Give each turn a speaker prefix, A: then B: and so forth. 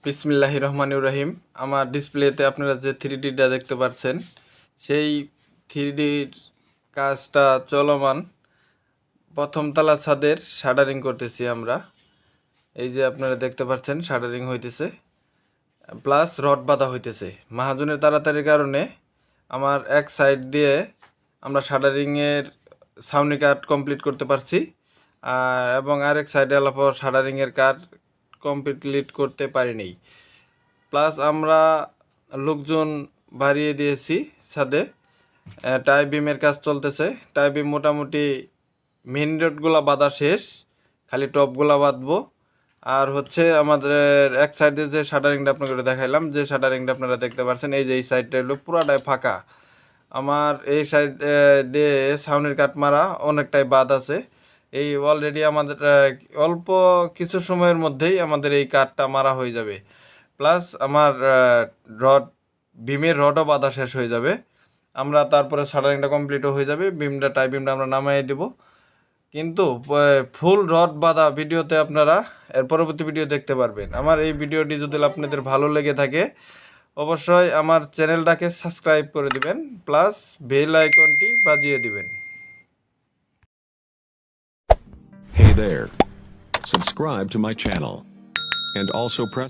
A: বিসমিল্লাহির রহমানির রহিম। আমার ডিসপ্লেতে আপনারা যে 3Dটা দেখতে পাচ্ছেন, সেই 3Dর কাজটা চলমান। প্রথম তলা ছাদের শাটারিং করতেছি আমরা। এই যে আপনারা দেখতে পাচ্ছেন শাটারিং হইতেছে, প্লাস রড বাঁধা হইতেছে। মাহাজনের তাড়াতাড়ির কারণে আমার এক সাইড দিয়ে আমরা শাটারিংয়ের ছাউনি কাট কমপ্লিট করতে পারছি, এবং আরেক সাইডে আলাপর শাটারিংয়ের কাট কমপ্লিট করতে পারিনি। প্লাস আমরা লোকজন বাড়িয়ে দিয়েছি ছাদে। টাই বিমের কাজ চলতেছে। টাই বিম মোটামুটি মেন রোডগুলো বাঁধা শেষ, খালি টপগুলো বাঁধবো। আর হচ্ছে আমাদের এক সাইডে যে শাটারিংটা আপনাকে দেখাইলাম, যে শাটারিংটা আপনারা দেখতে পাচ্ছেন, এই যে এই সাইডটা হলো পুরাটাই ফাঁকা। আমার এই সাইড দিয়ে ছাউনির কাঠ মারা অনেকটাই বাদ আছে। এই অলরেডি আমাদের অল্প কিছু সময়ের মধ্যেই আমাদের এই কাঠটা মারা হয়ে যাবে। প্লাস আমার রড বিমের রডও বাঁধা শেষ হয়ে যাবে। আমরা তারপরে শাটারিংটা কমপ্লিটও হয়ে যাবে, বিমটা টাই বিমটা আমরা নামাই দেব। কিন্তু ফুল রড বাঁধা ভিডিওতে আপনারা এর পরবর্তী ভিডিও দেখতে পারবেন। আমার এই ভিডিওটি যদি আপনাদের ভালো লেগে থাকে, অবশ্যই আমার চ্যানেলটাকে সাবস্ক্রাইব করে দিবেন, প্লাস বেল আইকনটি বাজিয়ে দিবেন।
B: Hey there. Subscribe to my channel. And also press